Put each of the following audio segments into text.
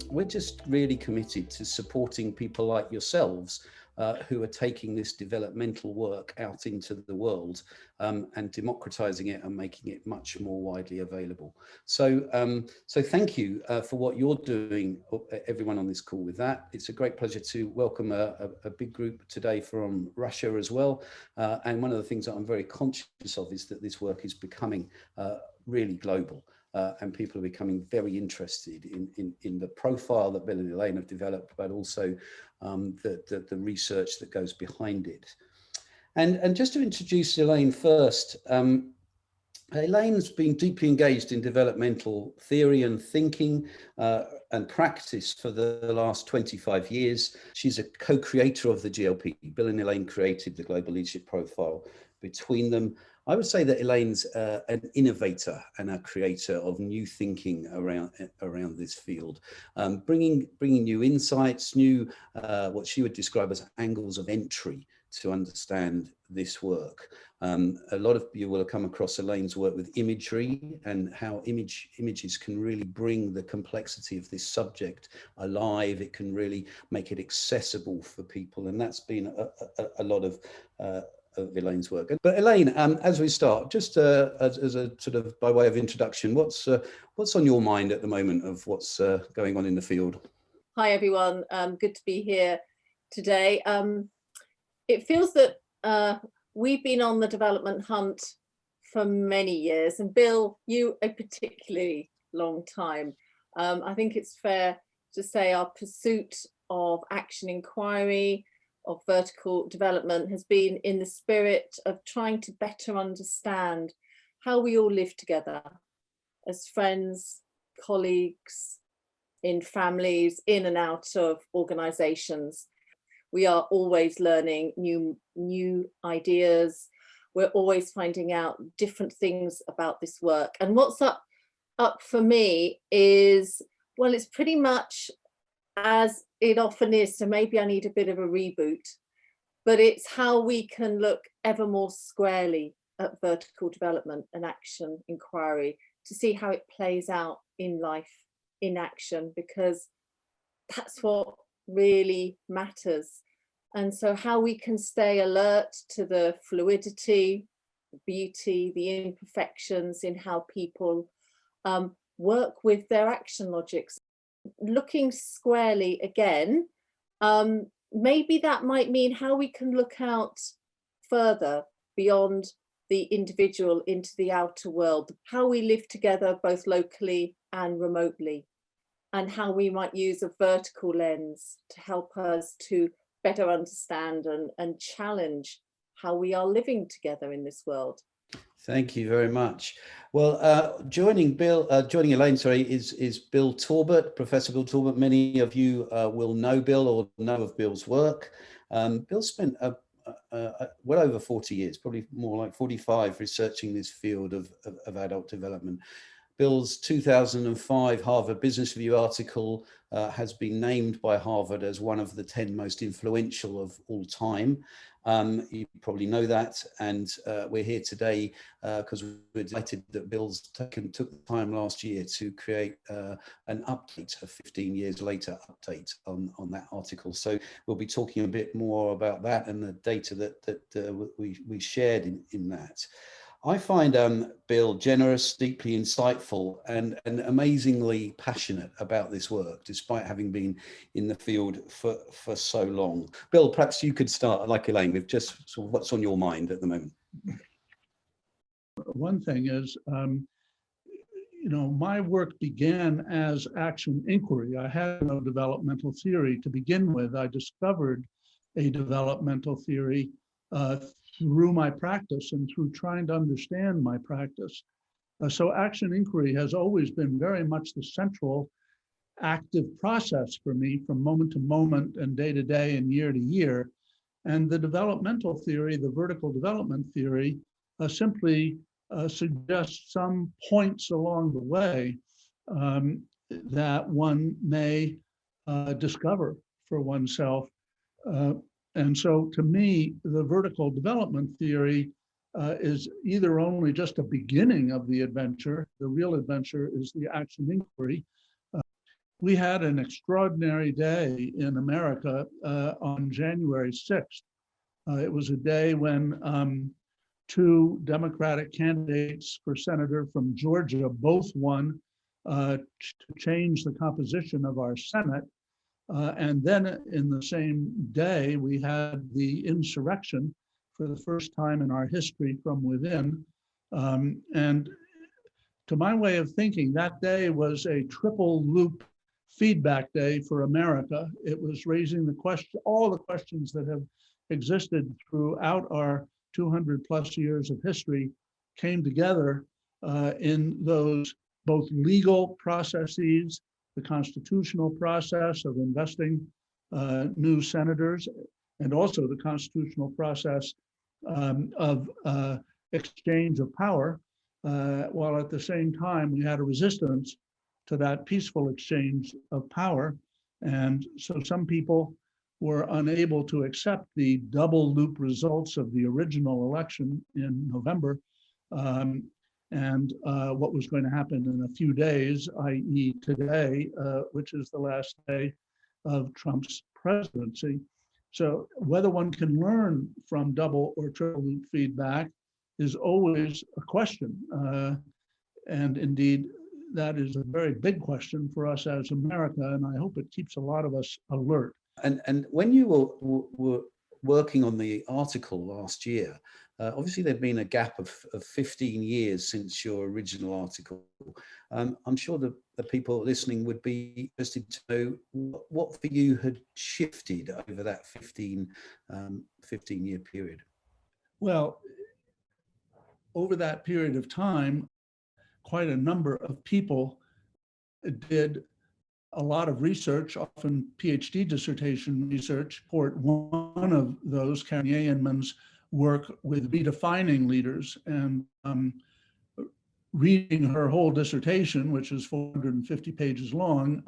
we're just really committed to supporting people like yourselves who are taking this developmental work out into the world and democratizing it and making it much more widely available. So, so thank you for what you're doing, everyone on this call with that. It's a great pleasure to welcome a big group today from Russia as well. And one of the things that I'm very conscious of is that this work is becoming really global. And people are becoming very interested in the profile that Bill and Elaine have developed, but also the research that goes behind it. And just to introduce Elaine first, Elaine's been deeply engaged in developmental theory and thinking and practice for the last 25 years. She's a co-creator of the GLP. Bill and Elaine created the Global Leadership Profile between them. I would say that Elaine's an innovator and a creator of new thinking around this field, bringing new insights, new what she would describe as angles of entry to understand this work. A lot of you will have come across Elaine's work with imagery and how images can really bring the complexity of this subject alive. It can really make it accessible for people, and that's been a lot of Elaine's work. But Elaine, as we start, just as a sort of by way of introduction, what's on your mind at the moment of what's going on in the field? Hi everyone, good to be here today. It feels that we've been on the development hunt for many years, and Bill, you a particularly long time. I think it's fair to say our pursuit of action inquiry, of vertical development, has been in the spirit of trying to better understand how we all live together as friends, colleagues, in families, in and out of organizations. We are always learning new ideas. We're always finding out different things about this work. And what's up for me is, well, it's pretty much as it often is, so maybe I need a bit of a reboot, but it's how we can look ever more squarely at vertical development and action inquiry to see how it plays out in life, in action, because that's what really matters. And so how we can stay alert to the fluidity, the beauty, the imperfections in how people work with their action logics. Looking squarely again, maybe that might mean how we can look out further beyond the individual into the outer world, how we live together both locally and remotely, and how we might use a vertical lens to help us to better understand and challenge how we are living together in this world. Thank you very much. Well, joining Elaine, sorry, is Bill Torbert, Professor Bill Torbert. Many of you will know Bill or know of Bill's work. Bill spent well over 40 years, probably more like 45, researching this field of adult development. Bill's 2005 Harvard Business Review article has been named by Harvard as one of the 10 most influential of all time. You probably know that, and we're here today because we're delighted that Bill's took the time last year to create an update, a 15 years later update on that article. So we'll be talking a bit more about that and the data that we shared in that. I find Bill generous, deeply insightful, and amazingly passionate about this work, despite having been in the field for so long. Bill, perhaps you could start, like Elaine, with just sort of what's on your mind at the moment. One thing is, you know, my work began as action inquiry. I had no developmental theory to begin with. I discovered a developmental theory through my practice and through trying to understand my practice. So action inquiry has always been very much the central active process for me from moment to moment and day to day and year to year. And the developmental theory, the vertical development theory, simply suggests some points along the way that one may discover for oneself. And so to me, the vertical development theory is either only just a beginning of the adventure. The real adventure is the action inquiry. we had an extraordinary day in America on January 6th. It was a day when two Democratic candidates for senator from Georgia both won to change the composition of our Senate. And then in the same day, we had the insurrection for the first time in our history from within. And to my way of thinking, that day was a triple loop feedback day for America. It was raising the question, all the questions that have existed throughout our 200 plus years of history came together in those both legal processes, the constitutional process of investing new senators, and also the constitutional process of exchange of power, while at the same time we had a resistance to that peaceful exchange of power. And so some people were unable to accept the double loop results of the original election in November and what was going to happen in a few days, i.e. today, which is the last day of Trump's presidency. So whether one can learn from double or triple loop feedback is always a question. And indeed, that is a very big question for us as America, and I hope it keeps a lot of us alert. And when you were working on the article last year, obviously there'd been a gap of 15 years since your original article. I'm sure the people listening would be interested to know what for you had shifted over that 15-year period. Well, over that period of time, quite a number of people did a lot of research, often PhD dissertation research. One of those, Karen Yeoman's work with redefining leaders, and reading her whole dissertation, which is 450 pages long,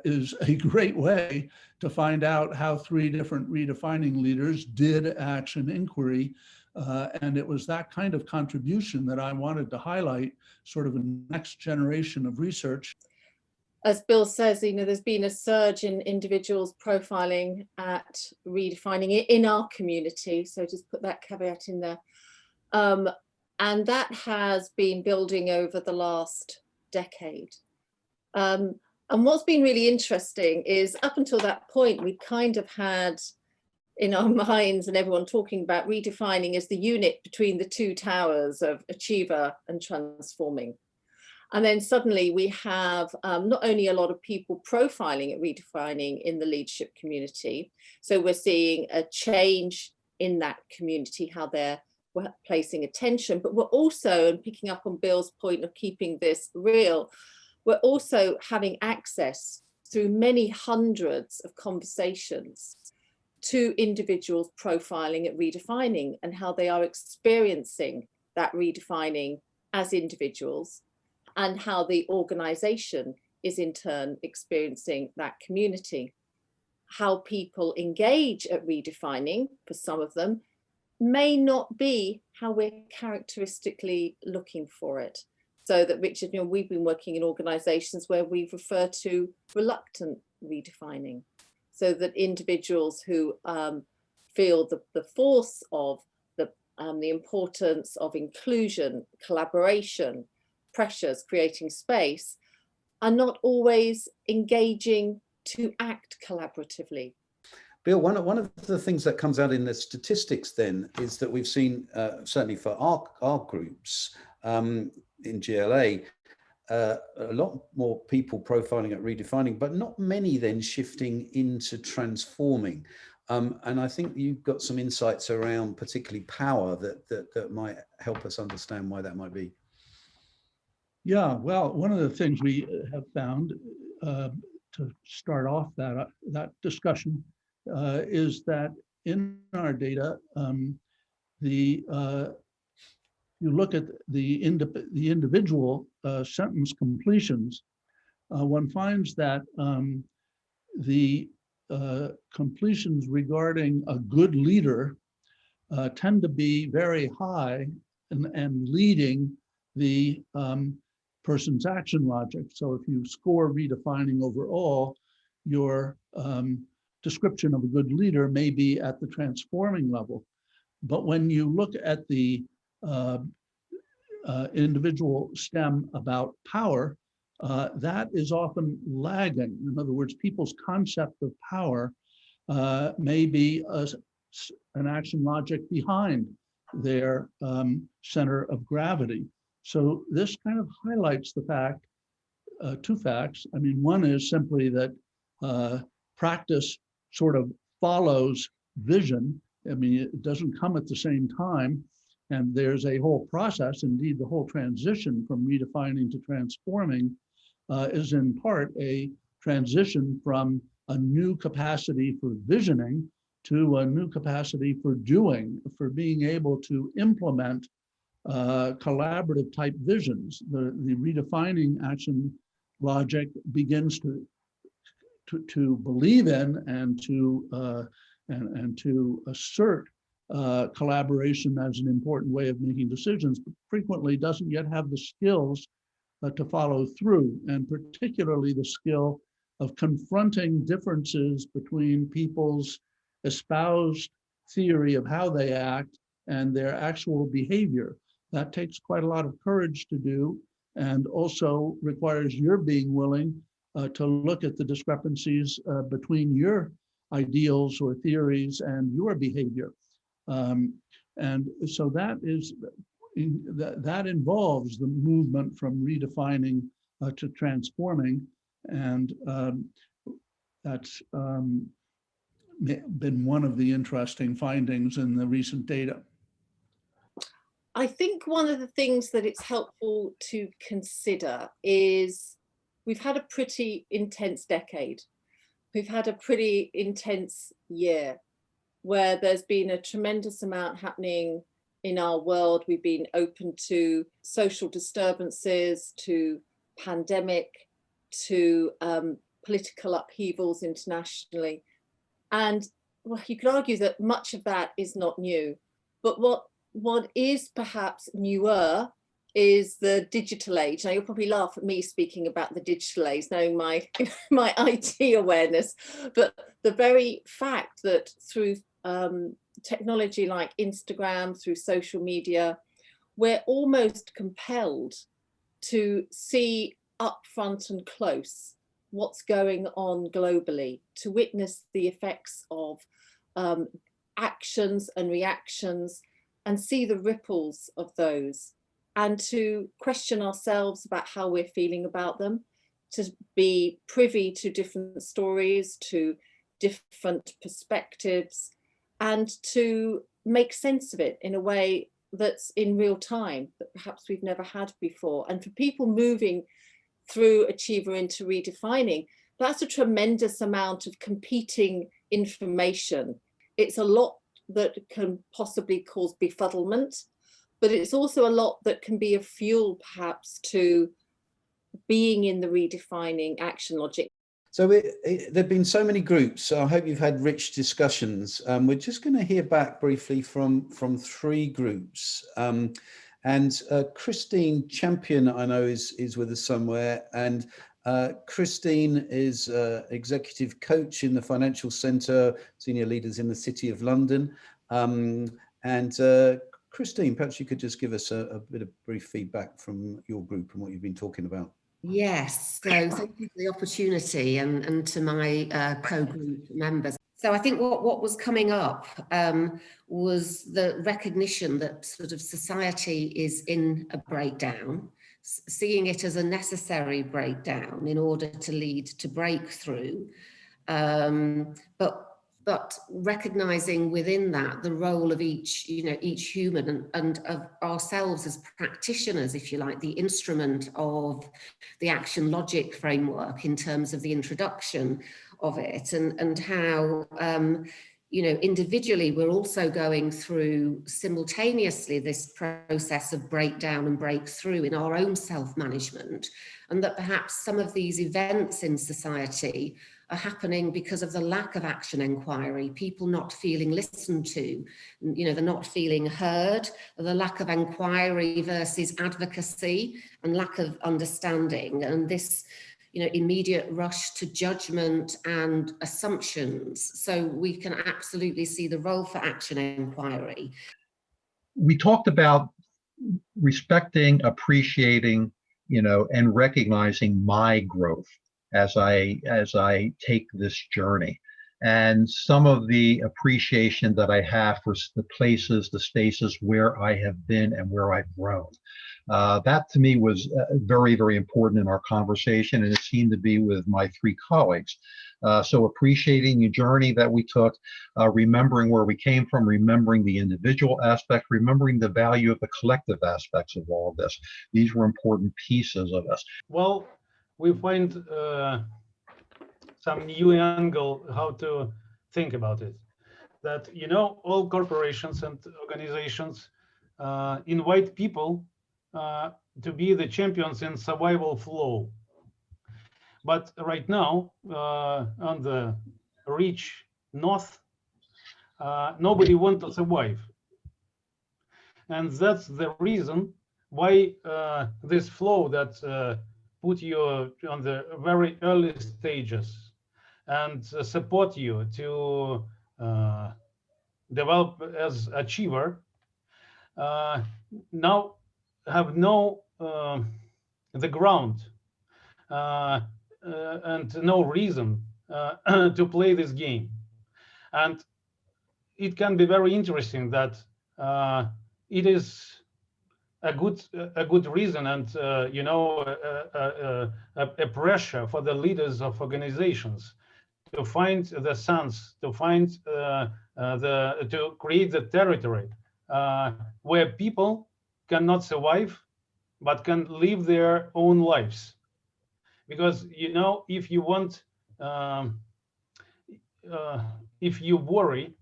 is a great way to find out how three different redefining leaders did action inquiry. And it was that kind of contribution that I wanted to highlight, sort of a next generation of research. As Bill says, there's been a surge in individuals profiling at redefining it in our community. So just put that caveat in there. And that has been building over the last decade. And what's been really interesting is up until that point, we kind of had in our minds and everyone talking about redefining as the unit between the two towers of achiever and transforming. And then suddenly we have not only a lot of people profiling at redefining in the leadership community, so we're seeing a change in that community, how they're placing attention, but we're also, and picking up on Bill's point of keeping this real, we're also having access through many hundreds of conversations to individuals profiling at redefining and how they are experiencing that redefining as individuals, and how the organization is in turn experiencing that community. How people engage at redefining, for some of them, may not be how we're characteristically looking for it. So that, Richard, we've been working in organizations where we've referred to reluctant redefining, so that individuals who feel the force of the importance of inclusion, collaboration, pressures, creating space, are not always engaging to act collaboratively. Bill, one of the things that comes out in the statistics then is that we've seen, certainly for our groups in GLA, a lot more people profiling at redefining, but not many then shifting into transforming. And I think you've got some insights around particularly power that might help us understand why that might be. Yeah, well, one of the things we have found to start off that discussion is that in our data, you look at the individual sentence completions, one finds that the completions regarding a good leader tend to be very high and leading the person's action logic. So if you score redefining overall, your description of a good leader may be at the transforming level. But when you look at the individual stem about power, that is often lagging. In other words, people's concept of power may be an action logic behind their center of gravity. So this kind of highlights the fact, two facts. I mean, one is simply that practice sort of follows vision. I mean, it doesn't come at the same time. And there's a whole process, indeed, the whole transition from redefining to transforming is in part a transition from a new capacity for visioning to a new capacity for doing, for being able to implement collaborative type visions. The redefining action logic begins to believe in and to assert collaboration as an important way of making decisions, but frequently doesn't yet have the skills to follow through, and particularly the skill of confronting differences between people's espoused theory of how they act and their actual behavior. That takes quite a lot of courage to do, and also requires your being willing to look at the discrepancies between your ideals or theories and your behavior. And so that involves the movement from redefining to transforming, and that's been one of the interesting findings in the recent data. I think one of the things that it's helpful to consider is we've had a pretty intense decade. We've had a pretty intense year where there's been a tremendous amount happening in our world. We've been open to social disturbances, to pandemic, to political upheavals internationally. And well, you could argue that much of that is not new. But what is perhaps newer is the digital age. Now, you'll probably laugh at me speaking about the digital age, knowing my IT awareness, but the very fact that through technology like Instagram, through social media, we're almost compelled to see up front and close what's going on globally, to witness the effects of actions and reactions and see the ripples of those, and to question ourselves about how we're feeling about them, to be privy to different stories, to different perspectives, and to make sense of it in a way that's in real time that perhaps we've never had before. And for people moving through Achiever into redefining, that's a tremendous amount of competing information. It's a lot that can possibly cause befuddlement, but it's also a lot that can be a fuel perhaps to being in the redefining action logic. So there've been so many groups. So I hope you've had rich discussions. We're just going to hear back briefly from three groups. And Christine Champion, I know, is with us somewhere. And Christine is executive coach in the Financial Centre, senior leaders in the City of London. Christine, perhaps you could just give us a bit of brief feedback from your group and what you've been talking about. Yes, so thank you for the opportunity, and to my co-group members. So I think what was coming up was the recognition that sort of society is in a breakdown, seeing it as a necessary breakdown in order to lead to breakthrough, but recognizing within that the role of each human and of ourselves as practitioners, if you like, the instrument of the action logic framework in terms of the introduction of it, and how individually we're also going through simultaneously this process of breakdown and breakthrough in our own self-management, and that perhaps some of these events in society are happening because of the lack of action inquiry, people not feeling listened to, you know, they're not feeling heard, the lack of inquiry versus advocacy and lack of understanding, and this, you know, immediate rush to judgment and assumptions. So we can absolutely see the role for action inquiry. We talked about respecting, appreciating, you know, and recognizing my growth as I take this journey, and some of the appreciation that I have for the places, the spaces where I have been and where I've grown. That to me was very, very important in our conversation, and it seemed to be with my three colleagues. So appreciating the journey that we took, remembering where we came from, remembering the individual aspect, remembering the value of the collective aspects of all of this. These were important pieces of this. Well, we find some new angle how to think about it. That, you know, all corporations and organizations invite people to be the champions in survival flow. But right now, on the rich north, nobody wants to survive. And that's the reason why this flow that put you on the very early stages and support you to develop as achiever, now have no the ground and no reason to play this game. And it can be very interesting that it is a good reason and you know, a pressure for the leaders of organizations to find the sense, to find to create the territory where people cannot survive but can live their own lives. Because, you know, if you want, if you worry,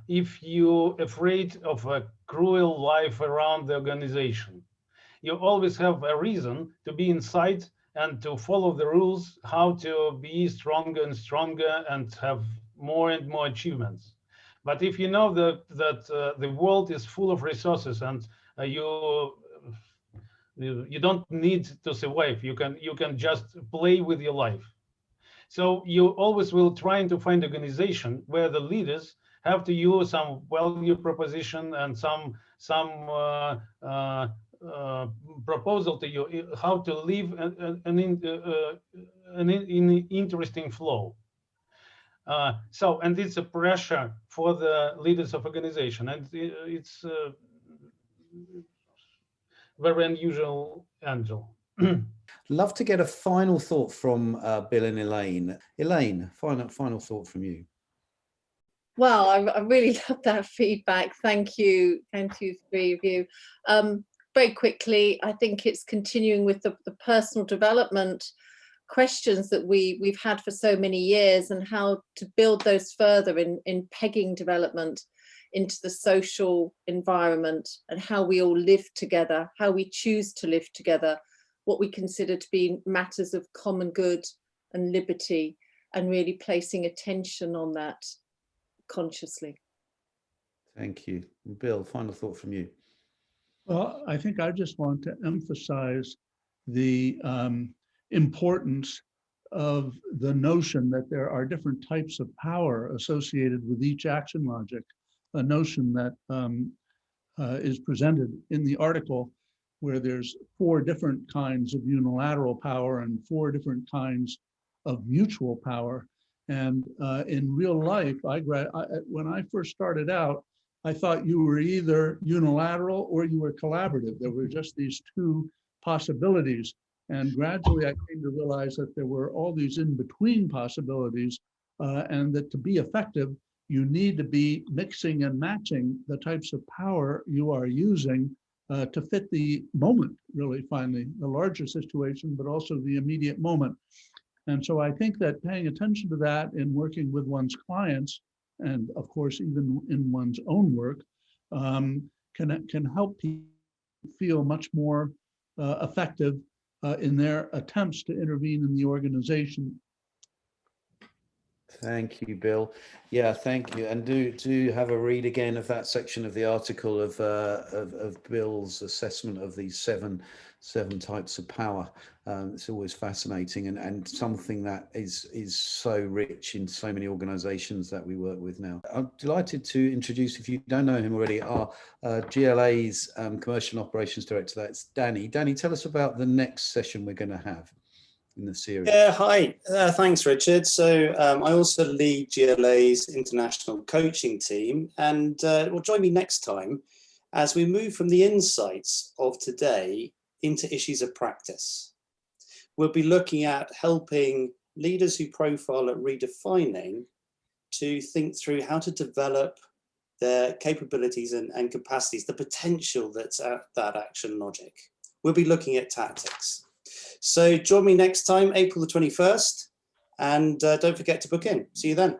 if you're afraid of a cruel life around the organization, you always have a reason to be inside and to follow the rules, how to be stronger and stronger and have more and more achievements. But if you know that the world is full of resources and you don't need to survive, you can just play with your life. So you always will try to find organization where the leaders have to use some value proposition and some proposal to you how to live an interesting flow. So, and it's a pressure for the leaders of organization, and it's very unusual angle. Love to get a final thought from Bill and Elaine. Elaine, final thought from you. Well, I really love that feedback. Thank you, three of you. Very quickly, I think it's continuing with the personal development questions that we've had for so many years, and how to build those further in pegging development into the social environment, and how we all live together, how we choose to live together, what we consider to be matters of common good and liberty, and really placing attention on that consciously. Thank you. Bill, final thought from you. Well, I think I just want to emphasize the importance of the notion that there are different types of power associated with each action logic, a notion that is presented in the article, where there's 4 different kinds of unilateral power and 4 different kinds of mutual power. And in real life, when I first started out, I thought you were either unilateral or you were collaborative. There were just these 2 possibilities. And gradually I came to realize that there were all these in-between possibilities, and that to be effective, you need to be mixing and matching the types of power you are using to fit the moment, really, finally, the larger situation, but also the immediate moment. And so I think that paying attention to that in working with one's clients, and of course, even in one's own work, can help people feel much more effective in their attempts to intervene in the organization. Thank you, Bill. Yeah, thank you. And do have a read again of that section of the article of Bill's assessment of these seven types of power. It's always fascinating and something that is so rich in so many organizations that we work with now. I'm delighted to introduce, if you don't know him already, our GLA's Commercial Operations Director, that's Danny. Danny, tell us about the next session we're going to have in the series. Yeah, hi. Thanks, Richard. So I also lead GLA's international coaching team, and will join me next time as we move from the insights of today into issues of practice. We'll be looking at helping leaders who profile at redefining to think through how to develop their capabilities and capacities, the potential that's at that action logic. We'll be looking at tactics. So join me next time, April the 21st, and don't forget to book in. See you then.